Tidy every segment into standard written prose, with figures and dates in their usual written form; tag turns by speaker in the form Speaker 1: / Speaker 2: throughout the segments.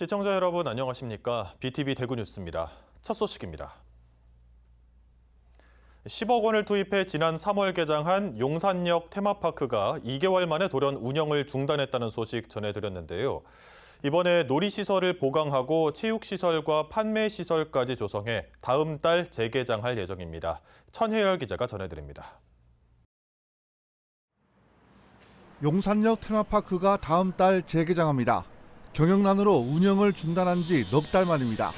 Speaker 1: 시청자 여러분 안녕하십니까? BTV 대구 뉴스입니다. 첫 소식입니다. 10억 원을 투입해 지난 3월 개장한 용산역 테마파크가 2개월 만에 돌연 운영을 중단했다는 소식 전해드렸는데요. 이번에 놀이시설을 보강하고 체육시설과 판매시설까지 조성해 다음 달 재개장할 예정입니다. 천혜열 기자가 전해드립니다.
Speaker 2: 용산역 테마파크가 다음 달 재개장합니다. 경영난으로 운영을 중단한 지 넉 달 만입니다.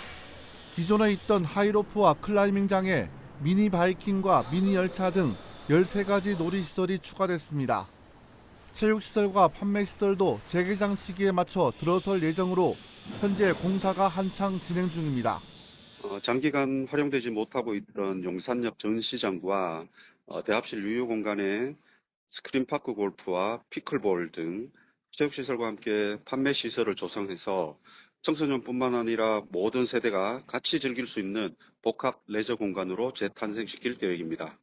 Speaker 2: 기존에 있던 하이로프와 클라이밍장에 미니 바이킹과 미니 열차 등 13가지 놀이시설이 추가됐습니다. 체육시설과 판매시설도 재개장 시기에 맞춰 들어설 예정으로 현재 공사가 한창 진행 중입니다.
Speaker 3: 장기간 활용되지 못하고 있던 용산역 전시장과 대합실 유휴 공간에 스크린파크 골프와 피클볼 등 체육시설과 함께 판매시설을 조성해서 청소년뿐만 아니라 모든 세대가 같이 즐길 수 있는 복합 레저 공간으로 재탄생시킬 계획입니다.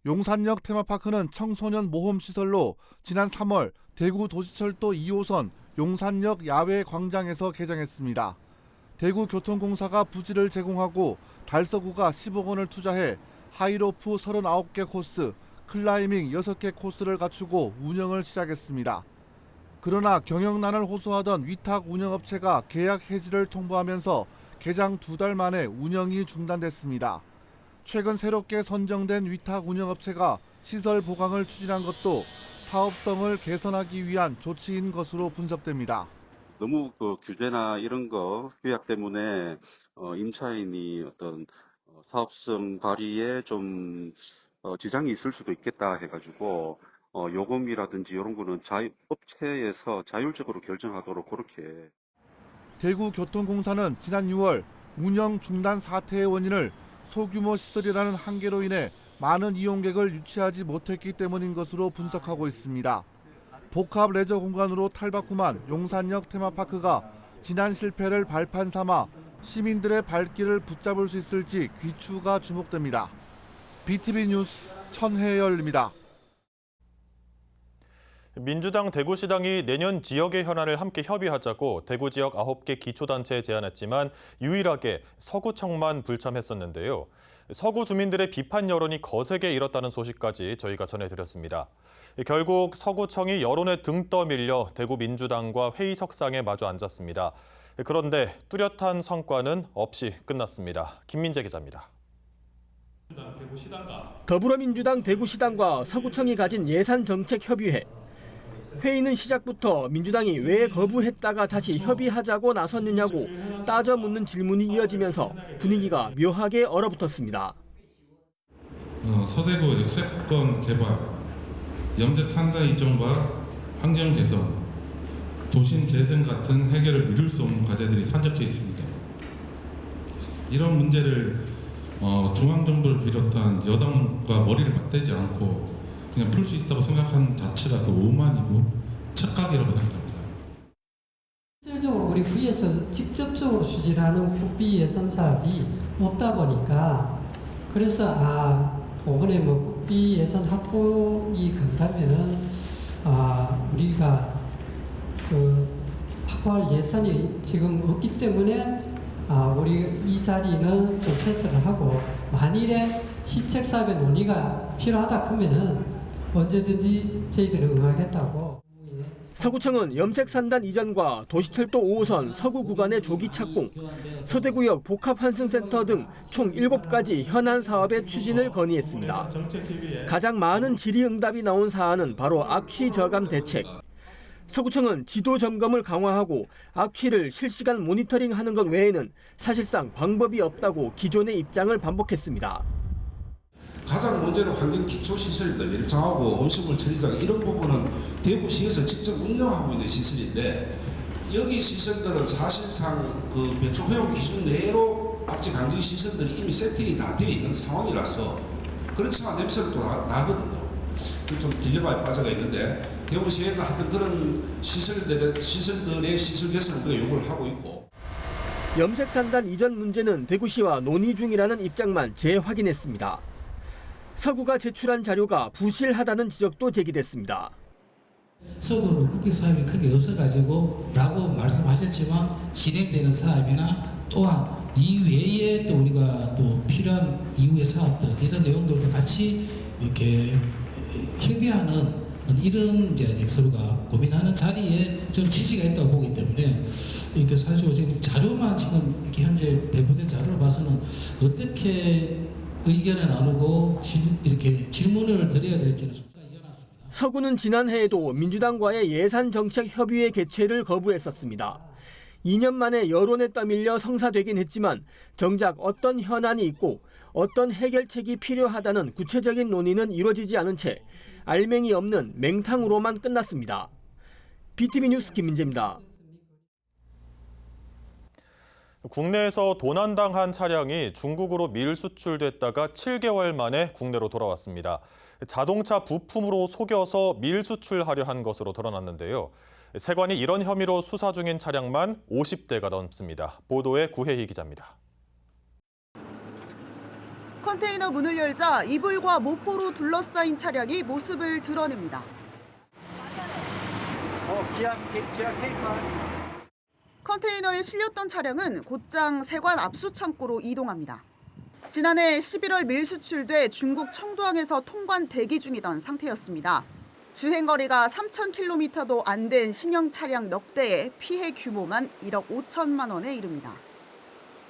Speaker 2: 용산역 테마파크는 청소년 모험시설로 지난 3월 대구 도시철도 2호선 용산역 야외 광장에서 개장했습니다. 대구교통공사가 부지를 제공하고 달서구가 10억 원을 투자해 하이로프 39개 코스, 클라이밍 6개 코스를 갖추고 운영을 시작했습니다. 그러나 경영난을 호소하던 위탁 운영업체가 계약 해지를 통보하면서 개장 2달 만에 운영이 중단됐습니다. 최근 새롭게 선정된 위탁 운영업체가 시설 보강을 추진한 것도 사업성을 개선하기 위한 조치인 것으로 분석됩니다.
Speaker 3: 너무 규제나 이런 거 규약 때문에 임차인이 어떤 사업성 발휘에 좀 지장이 있을 수도 있겠다 해가지고 요금이라든지 이런 거는 업체에서 자율적으로 결정하도록 그렇게.
Speaker 2: 대구교통공사는 지난 6월 운영 중단 사태의 원인을 소규모 시설이라는 한계로 인해 많은 이용객을 유치하지 못했기 때문인 것으로 분석하고 있습니다. 복합 레저 공간으로 탈바꿈한 용산역 테마파크가 지난 실패를 발판 삼아 시민들의 발길을 붙잡을 수 있을지 귀추가 주목됩니다. BTV 뉴스 천혜열입니다.
Speaker 1: 민주당 대구시당이 내년 지역의 현안을 함께 협의하자고 대구 지역 9개 기초단체에 제안했지만 유일하게 서구청만 불참했었는데요. 서구 주민들의 비판 여론이 거세게 일었다는 소식까지 저희가 전해드렸습니다. 결국 서구청이 여론에 등 떠밀려 대구 민주당과 회의석상에 마주 앉았습니다. 그런데 뚜렷한 성과는 없이 끝났습니다. 김민재 기자입니다.
Speaker 4: 더불어민주당 대구시당과 서구청이 가진 예산정책협의회. 회의는 시작부터 민주당이 왜 거부했다가 다시 협의하자고 나섰느냐고 따져 묻는 질문이 이어지면서 분위기가 묘하게 얼어붙었습니다.
Speaker 5: 서대구 역세권 개발, 염색 산사 이전과 환경 개선, 도심 재생 같은 해결을 미룰 수 없는 과제들이 산적해 있습니다. 이런 문제를 중앙정부를 비롯한 여당과 머리를 맞대지 않고 그냥 풀 수 있다고 생각하는 자체가 그 오만이고 착각이라고 생각합니다.
Speaker 6: 실질적으로 우리 구에서 직접적으로 추진하는 국비 예산 사업이 없다 보니까 그래서 이번에 국비 예산 확보이 간다면은 우리가 확보할 예산이 지금 없기 때문에 우리 이 자리는 좀 패스를 하고 만일에 시책 사업의 논의가 필요하다 하면은 언제든지 저희들은 응하겠다고.
Speaker 4: 서구청은 염색산단 이전과 도시철도 5호선 서구 구간의 조기 착공, 서대구역 복합환승센터 등 총 7가지 현안 사업의 추진을 건의했습니다. 가장 많은 질의응답이 나온 사안은 바로 악취 저감 대책. 서구청은 지도 점검을 강화하고 악취를 실시간 모니터링하는 것 외에는 사실상 방법이 없다고 기존의 입장을 반복했습니다.
Speaker 7: 가장 문제는 환경 기초 시설입니다. 밀장하고 음식물 처리장 이런 부분은 대구시에서 직접 운영하고 있는 시설인데 여기 시설들은 사실상 그 배출 허용 기준 내로 악취 방지 시설들이 이미 세팅이 다 되어 있는 상황이라서 그렇지만 냄새는 또 나거든요. 좀 딜레마에 빠져가 있는데 대구시에는 하여튼 그런 시설들의 시설 개선을 우리가 요구를 하고 있고.
Speaker 4: 염색산단 이전 문제는 대구시와 논의 중이라는 입장만 재확인했습니다. 서구가 제출한 자료가 부실하다는 지적도 제기됐습니다.
Speaker 8: 서구는 국비 사업이 크게 없어가지고 라고 말씀하셨지만 진행되는 사업이나 또한 이외에 또 우리가 또 필요한 이후의 사업들 이런 내용들도 같이 이렇게 협의하는 이런 이제 서로가 고민하는 자리에 저는 지지가 있다고 보기 때문에 이렇게 사실 지금 자료만 지금 이렇게 현재 배포된 자료를 봐서는 어떻게 의견을 나누고 이렇게 질문을 드려야 될지는
Speaker 4: 서구는 지난해에도 민주당과의 예산정책협의회 개최를 거부했었습니다. 2년 만에 여론에 떠밀려 성사되긴 했지만 정작 어떤 현안이 있고 어떤 해결책이 필요하다는 구체적인 논의는 이루어지지 않은 채 알맹이 없는 맹탕으로만 끝났습니다. BTV 뉴스 김민재입니다.
Speaker 1: 국내에서 도난당한 차량이 중국으로 밀수출됐다가 7개월 만에 국내로 돌아왔습니다. 자동차 부품으로 속여서 밀수출하려 한 것으로 드러났는데요. 세관이 이런 혐의로 수사 중인 차량만 50대가 넘습니다. 보도에 구혜희 기자입니다.
Speaker 9: 컨테이너 문을 열자 이불과 모포로 둘러싸인 차량이 모습을 드러냅니다. 컨테이너에 실렸던 차량은 곧장 세관 압수 창고로 이동합니다. 지난해 11월 밀수출돼 중국 청두항에서 통관 대기 중이던 상태였습니다. 주행거리가 3,000km도 안 된 신형 차량 넉 대의 피해 규모만 1억 5천만 원에 이릅니다.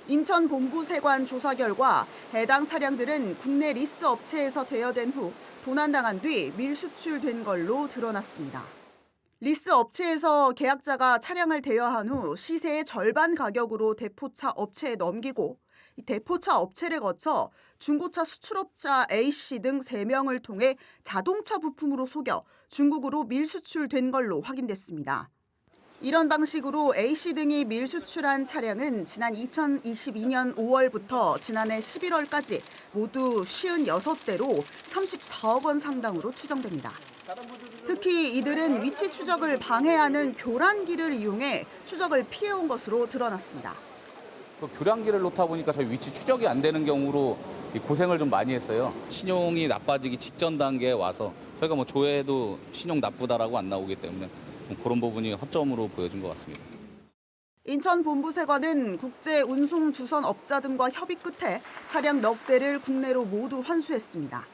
Speaker 9: 인천 본부세관 조사 결과 해당 차량들은 국내 리스 업체에서 대여된 후 도난당한 뒤 밀수출된 걸로 드러났습니다. 리스 업체에서 계약자가 차량을 대여한 후 시세의 절반 가격으로 대포차 업체에 넘기고 대포차 업체를 거쳐 중고차 수출업자 A씨 등 3명을 통해 자동차 부품으로 속여 중국으로 밀수출된 걸로 확인됐습니다. 이런 방식으로 A씨 등이 밀수출한 차량은 지난 2022년 5월부터 지난해 11월까지 모두 56대로 34억 원 상당으로 추정됩니다. 특히 이들은 위치 추적을 방해하는 교란기를 이용해 추적을 피해온 것으로 드러났습니다.
Speaker 10: 교량기를 놓다 보니까 저희 위치 추적이 안 되는 경우로 고생을 좀 많이 했어요. 신용이 나빠지기 직전 단계에 와서 저희가 뭐 조회해도 신용 나쁘다라고 안 나오기 때문에 그런 부분이 허점으로 보여진 것 같습니다.
Speaker 9: 인천 본부세관은 국제 운송 주선 업자 등과 협의 끝에 차량 넉 대를 국내로 모두 환수했습니다.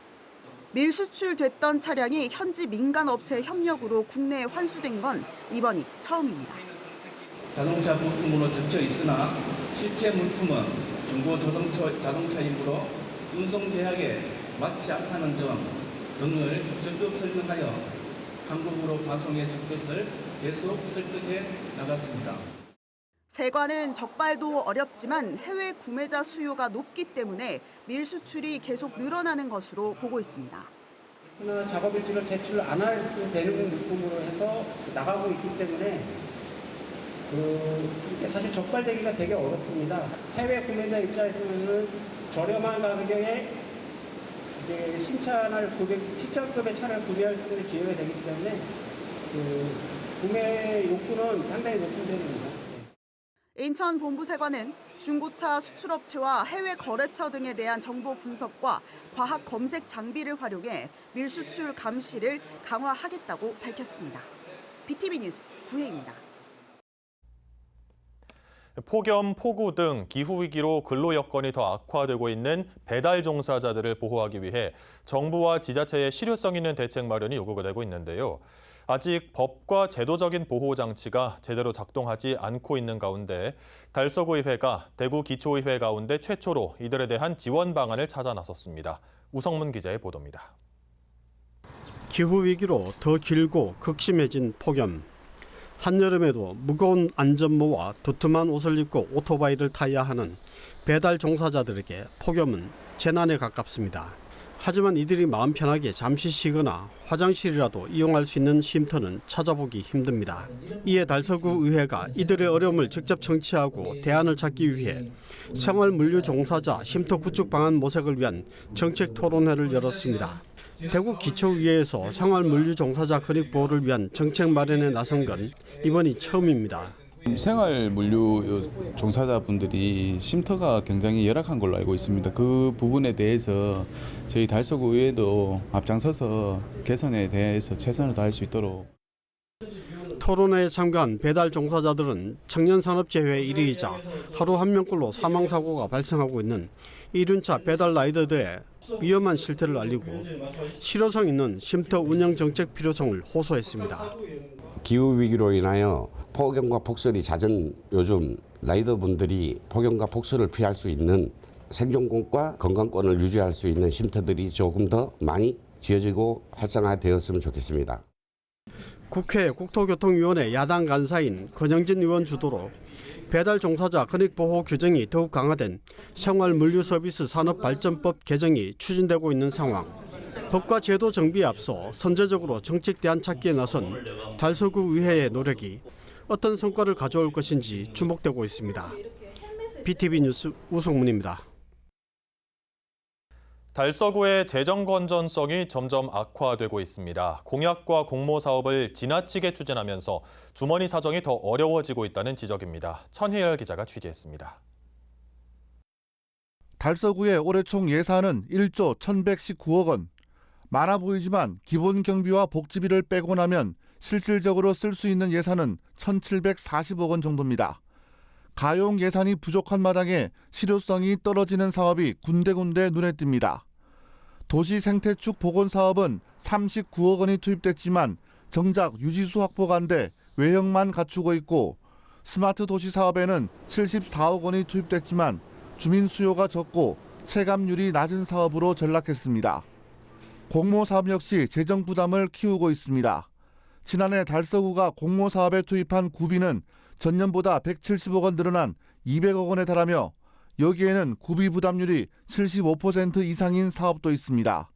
Speaker 9: 밀수출됐던 차량이 현지 민간 업체의 협력으로 국내에 환수된 건 이번이 처음입니다.
Speaker 11: 자동차 부품으로 적혀 있으나 실제 물품은 중고 자동차이므로 운송 계약에 맞지 않다는 점 등을 적극 설명하여 한국으로 파송해 줄 것을 계속 설득해 나갔습니다.
Speaker 9: 세관은 적발도 어렵지만 해외 구매자 수요가 높기 때문에 밀수출이 계속 늘어나는 것으로 보고 있습니다.
Speaker 12: 하나 작업 일지를 제출 안 할 대륙 물품으로 해서 나가고 있기 때문에 이게 사실 적발되기가 되게 어렵습니다. 해외 구매자 입장에서는 저렴한 가격에 이제 시차급의 차를 구매할 수 있는 기회가 되기 때문에 구매 욕구는 상당히 높은 편입니다.
Speaker 9: 인천 본부세관은 중고차 수출업체와 해외 거래처 등에 대한 정보 분석과 과학 검색 장비를 활용해 밀수출 감시를 강화하겠다고 밝혔습니다. BTV 뉴스 구혜입니다.
Speaker 1: 폭염, 폭우 등 기후위기로 근로 여건이 더 악화되고 있는 배달 종사자들을 보호하기 위해 정부와 지자체의 실효성 있는 대책 마련이 요구가 되고 있는데요. 아직 법과 제도적인 보호 장치가 제대로 작동하지 않고 있는 가운데 달서구의회가 대구기초의회 가운데 최초로 이들에 대한 지원 방안을 찾아 나섰습니다. 우성문 기자의 보도입니다.
Speaker 13: 기후위기로 더 길고 극심해진 폭염. 한여름에도 무거운 안전모와 두툼한 옷을 입고 오토바이를 타야 하는 배달 종사자들에게 폭염은 재난에 가깝습니다. 하지만 이들이 마음 편하게 잠시 쉬거나 화장실이라도 이용할 수 있는 쉼터는 찾아보기 힘듭니다. 이에 달서구 의회가 이들의 어려움을 직접 청취하고 대안을 찾기 위해 생활물류 종사자 쉼터 구축 방안 모색을 위한 정책 토론회를 열었습니다. 대구 기초의회에서 생활물류 종사자 권익 보호를 위한 정책 마련에 나선 건 이번이 처음입니다.
Speaker 14: 생활물류 종사자분들이 쉼터가 굉장히 열악한 걸로 알고 있습니다. 그 부분에 대해서 저희 달서구 의회도 앞장서서 개선에 대해서 최선을 다할 수 있도록
Speaker 13: 토론회에 참가한 배달 종사자들은 청년산업재해 1위이자 하루 한 명꼴로 사망사고가 발생하고 있는 이륜차 배달 라이더들의 위험한 실태를 알리고 실효성 있는 쉼터 운영 정책 필요성을 호소했습니다.
Speaker 15: 기후위기로 인하여 폭염과 폭설이 잦은 요즘 라이더분들이 폭염과 폭설을 피할 수 있는 생존권과 건강권을 유지할 수 있는 쉼터들이 조금 더 많이 지어지고 활성화되었으면 좋겠습니다.
Speaker 13: 국회 국토교통위원회 야당 간사인 권영진 의원 주도로 배달 종사자 근익보호 규정이 더욱 강화된 생활물류서비스 산업발전법 개정이 추진되고 있는 상황. 법과 제도 정비에 앞서 선제적으로 정책 대안 찾기에 나선 달서구 의회의 노력이 어떤 성과를 가져올 것인지 주목되고 있습니다. BTV 뉴스 우성문입니다.
Speaker 1: 달서구의 재정 건전성이 점점 악화되고 있습니다. 공약과 공모 사업을 지나치게 추진하면서 주머니 사정이 더 어려워지고 있다는 지적입니다. 천혜열 기자가 취재했습니다.
Speaker 2: 달서구의 올해 총 예산은 1조 1,119억 원. 많아 보이지만 기본 경비와 복지비를 빼고 나면 실질적으로 쓸 수 있는 예산은 1,740억 원 정도입니다. 가용 예산이 부족한 마당에 실효성이 떨어지는 사업이 군데군데 눈에 띕니다. 도시 생태축 복원 사업은 39억 원이 투입됐지만 정작 유지수 확보가 안 돼 외형만 갖추고 있고, 스마트 도시 사업에는 74억 원이 투입됐지만 주민 수요가 적고 체감률이 낮은 사업으로 전락했습니다. 공모 사업 역시 재정 부담을 키우고 있습니다. 지난해 달서구가 공모 사업에 투입한 구비는 전년보다 170억 원 늘어난 200억 원에 달하며 여기에는 구비 부담률이 75% 이상인 사업도 있습니다.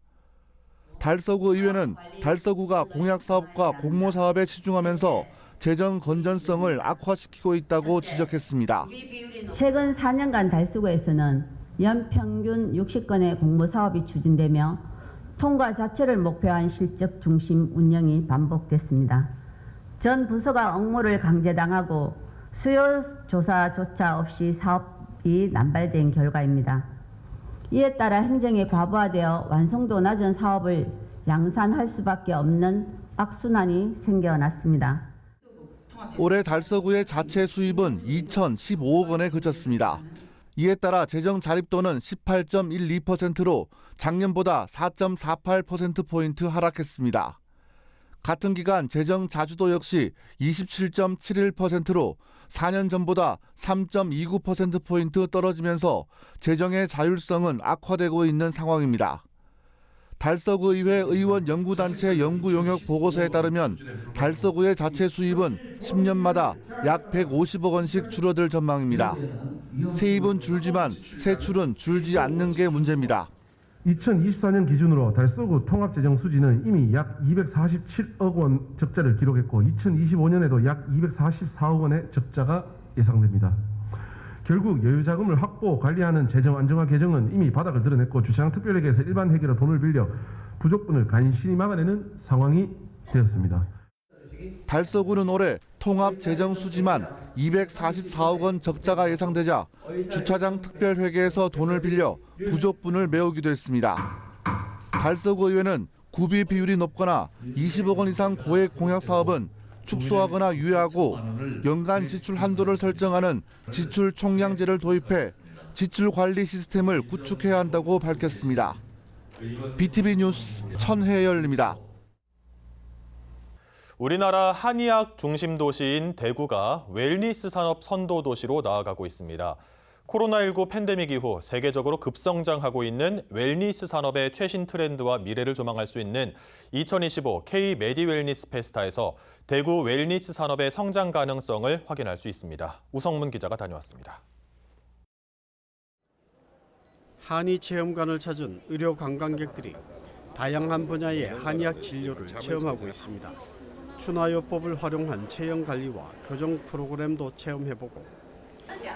Speaker 2: 달서구 의회는 달서구가 공약 사업과 공모 사업에 치중하면서 재정 건전성을 악화시키고 있다고 지적했습니다.
Speaker 16: 최근 4년간 달서구에서는 연평균 60건의 공모 사업이 추진되며 통과 자체를 목표한 실적 중심 운영이 반복됐습니다. 전 부서가 업무를 강제당하고 수요 조사조차 없이 사업이 남발된 결과입니다. 이에 따라 행정이 과부하되어 완성도 낮은 사업을 양산할 수밖에 없는 악순환이 생겨났습니다.
Speaker 2: 올해 달서구의 자체 수입은 2,015억 원에 그쳤습니다. 이에 따라 재정 자립도는 18.12%로 작년보다 4.48%포인트 하락했습니다. 같은 기간 재정 자주도 역시 27.71%로 4년 전보다 3.29%포인트 떨어지면서 재정의 자율성은 악화되고 있는 상황입니다. 달서구 의회 의원 연구단체 연구용역 보고서에 따르면 달서구의 자체 수입은 10년마다 약 150억 원씩 줄어들 전망입니다. 세입은 줄지만 세출은 줄지 않는 게 문제입니다.
Speaker 17: 2024년 기준으로 달서구 통합재정 수지는 이미 약 247억 원 적자를 기록했고 2025년에도 약 244억 원의 적자가 예상됩니다. 결국 여유자금을 확보, 관리하는 재정 안정화 개정은 이미 바닥을 드러냈고 주차장 특별회계에서 일반 회계로 돈을 빌려 부족분을 간신히 막아내는 상황이 되었습니다.
Speaker 2: 달서구는 올해 통합 재정 수지만 244억 원 적자가 예상되자 주차장 특별회계에서 돈을 빌려 부족분을 메우기도 했습니다. 달서구 의회는 구비 비율이 높거나 20억 원 이상 고액 공약 사업은 축소하거나 유예하고 연간 지출 한도를 설정하는 지출 총량제를 도입해 지출 관리 시스템을 구축해야 한다고 밝혔습니다. BTV 뉴스 천혜열입니다.
Speaker 1: 우리나라 한의학 중심 도시인 대구가 웰니스 산업 선도 도시로 나아가고 있습니다. 코로나19 팬데믹 이후 세계적으로 급성장하고 있는 웰니스 산업의 최신 트렌드와 미래를 조망할 수 있는 2025 K-메디웰니스 페스타에서 대구 웰니스 산업의 성장 가능성을 확인할 수 있습니다. 우성문 기자가 다녀왔습니다.
Speaker 13: 한의 체험관을 찾은 의료 관광객들이 다양한 분야의 한의학 진료를 체험하고 있습니다. 춘화요법을 활용한 체형 관리와 교정 프로그램도 체험해보고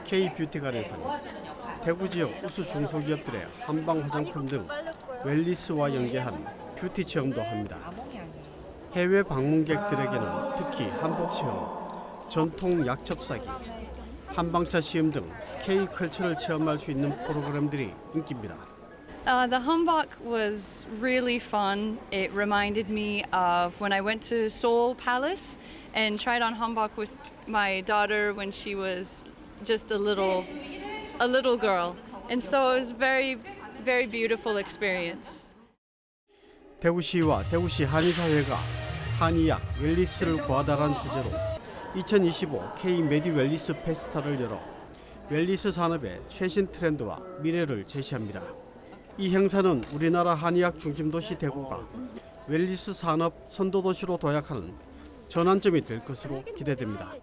Speaker 13: K-뷰티관에서는 대구 지역 우수 중소기업들의 한방 화장품 등 웰니스와 연계한 뷰티 체험도 합니다. 해외 방문객들에게는 특히 한복 체험, 전통 약첩사기, 한방차 시음 등 K-컬처를 체험할 수 있는 프로그램들이 인기입니다.
Speaker 18: The hanbok was really fun. It reminded me of when I went to Seoul Palace and tried on hanbok with my daughter when she was just a little girl. And so it was very, very beautiful experience.
Speaker 13: 대구시와 대구시 한의사회가 한의학 웰리스를 구하다란 주제로 2025 K 메디 웰리스 페스타를 열어 웰리스 산업의 최신 트렌드와 미래를 제시합니다. 이 행사는 우리나라 한의학 중심도시 대구가 웰리스 산업 선도도시로 도약하는 전환점이 될 것으로 기대됩니다.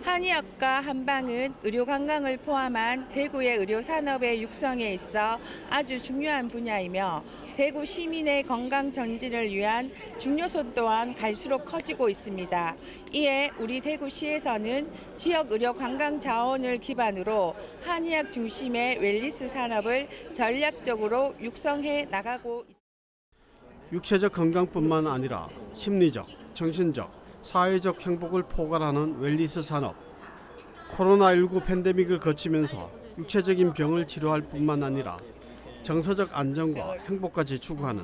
Speaker 19: 한의학과 한방은 의료관광을 포함한 대구의 의료산업의 육성에 있어 아주 중요한 분야이며 대구 시민의 건강 전진을 위한 중요성 또한 갈수록 커지고 있습니다. 이에 우리 대구시에서는 지역 의료 관광 자원을 기반으로 한의학 중심의 웰리스 산업을 전략적으로 육성해 나가고 있습니다.
Speaker 13: 육체적 건강뿐만 아니라 심리적, 정신적, 사회적 행복을 포괄하는 웰리스 산업. 코로나19 팬데믹을 거치면서 육체적인 병을 치료할 뿐만 아니라 정서적 안정과 행복까지 추구하는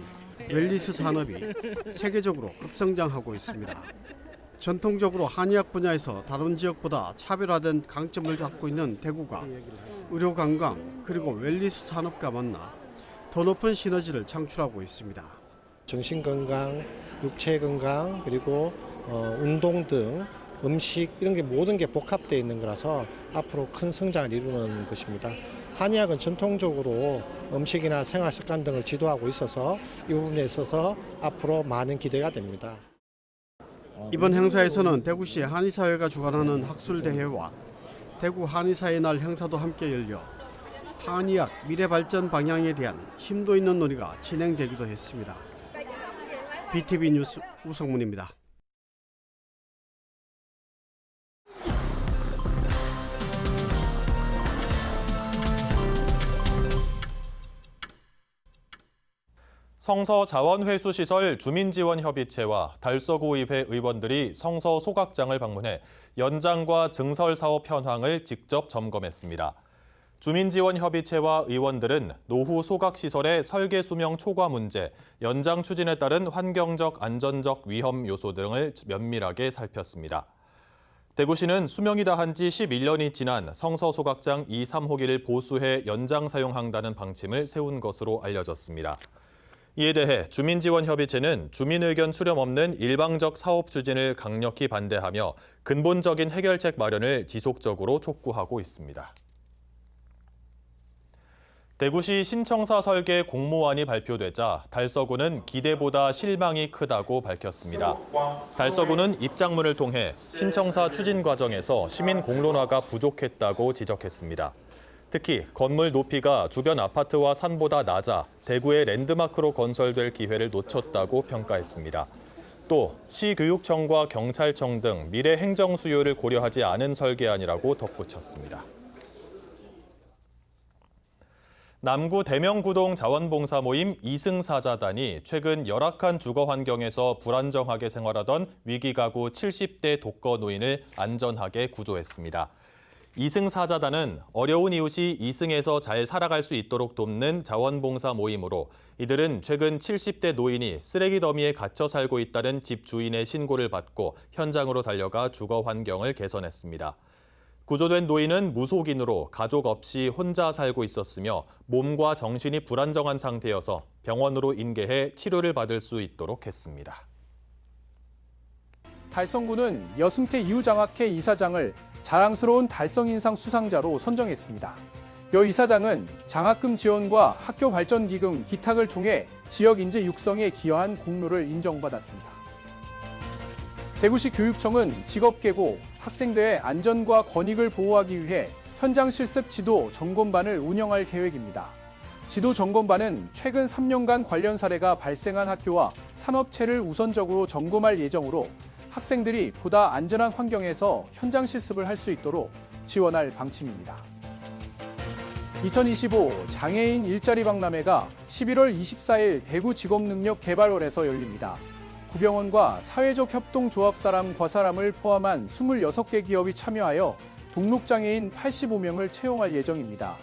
Speaker 13: 웰리스 산업이 세계적으로 급성장하고 있습니다. 전통적으로 한의학 분야에서 다른 지역보다 차별화된 강점을 갖고 있는 대구가 의료 관광 그리고 웰리스 산업과 만나 더 높은 시너지를 창출하고 있습니다.
Speaker 20: 정신 건강, 육체 건강 그리고 운동 등 음식 이런 게 모든 게 복합되어 있는 거라서 앞으로 큰 성장을 이루는 것입니다. 한의학은 전통적으로 음식이나 생활 습관 등을 지도하고 있어서 이 부분에 있어서 앞으로 많은 기대가 됩니다.
Speaker 13: 이번 행사에서는 대구시 한의사회가 주관하는 학술대회와 대구 한의사의 날 행사도 함께 열려 한의학 미래 발전 방향에 대한 심도 있는 논의가 진행되기도 했습니다. BTV 뉴스 우성문입니다.
Speaker 1: 성서 자원회수시설 주민지원협의체와 달서구의회 의원들이 성서 소각장을 방문해 연장과 증설 사업 현황을 직접 점검했습니다. 주민지원협의체와 의원들은 노후 소각시설의 설계 수명 초과 문제, 연장 추진에 따른 환경적, 안전적 위험 요소 등을 면밀하게 살폈습니다. 대구시는 수명이 다한 지 11년이 지난 성서 소각장 2, 3호기를 보수해 연장 사용한다는 방침을 세운 것으로 알려졌습니다. 이에 대해 주민지원협의체는 주민 의견 수렴 없는 일방적 사업 추진을 강력히 반대하며 근본적인 해결책 마련을 지속적으로 촉구하고 있습니다. 대구시 신청사 설계 공모안이 발표되자 달서구는 기대보다 실망이 크다고 밝혔습니다. 달서구는 입장문을 통해 신청사 추진 과정에서 시민 공론화가 부족했다고 지적했습니다. 특히 건물 높이가 주변 아파트와 산보다 낮아 대구의 랜드마크로 건설될 기회를 놓쳤다고 평가했습니다. 또 시교육청과 경찰청 등 미래 행정 수요를 고려하지 않은 설계안이라고 덧붙였습니다. 남구 대명구동 자원봉사 모임 이승사자단이 최근 열악한 주거 환경에서 불안정하게 생활하던 위기가구 70대 독거 노인을 안전하게 구조했습니다. 이승사자단은 어려운 이웃이 이승에서 잘 살아갈 수 있도록 돕는 자원봉사 모임으로 이들은 최근 70대 노인이 쓰레기 더미에 갇혀 살고 있다는 집 주인의 신고를 받고 현장으로 달려가 주거 환경을 개선했습니다. 구조된 노인은 무속인으로 가족 없이 혼자 살고 있었으며 몸과 정신이 불안정한 상태여서 병원으로 인계해 치료를 받을 수 있도록 했습니다.
Speaker 21: 달성구는 여승태 이후장학회 이사장을 자랑스러운 달성인상 수상자로 선정했습니다. 여 이사장은 장학금 지원과 학교 발전 기금 기탁을 통해 지역 인재 육성에 기여한 공로를 인정받았습니다. 대구시 교육청은 직업계고 학생들의 안전과 권익을 보호하기 위해 현장 실습 지도 점검반을 운영할 계획입니다. 지도 점검반은 최근 3년간 관련 사례가 발생한 학교와 산업체를 우선적으로 점검할 예정으로 학생들이 보다 안전한 환경에서 현장 실습을 할 수 있도록 지원할 방침입니다. 2025 장애인 일자리 박람회가 11월 24일 대구직업능력개발원에서 열립니다. 구병원과 사회적 협동조합 사람 과사람을 포함한 26개 기업이 참여하여 동록장애인 85명을 채용할 예정입니다.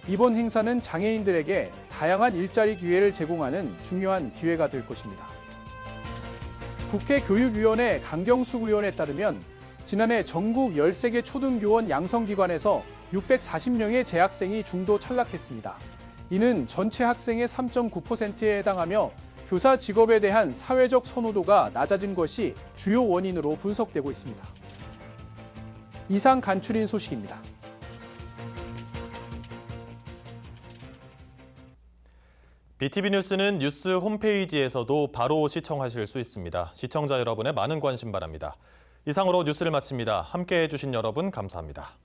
Speaker 21: 이번 행사는 장애인들에게 다양한 일자리 기회를 제공하는 중요한 기회가 될 것입니다. 국회 교육위원회 강경숙 의원에 따르면 지난해 전국 13개 초등교원 양성기관에서 640명의 재학생이 중도 탈락했습니다. 이는 전체 학생의 3.9%에 해당하며 교사 직업에 대한 사회적 선호도가 낮아진 것이 주요 원인으로 분석되고 있습니다. 이상 간추린 소식입니다.
Speaker 1: BTV 뉴스는 뉴스 홈페이지에서도 바로 시청하실 수 있습니다. 시청자 여러분의 많은 관심 바랍니다. 이상으로 뉴스를 마칩니다. 함께해 주신 여러분 감사합니다.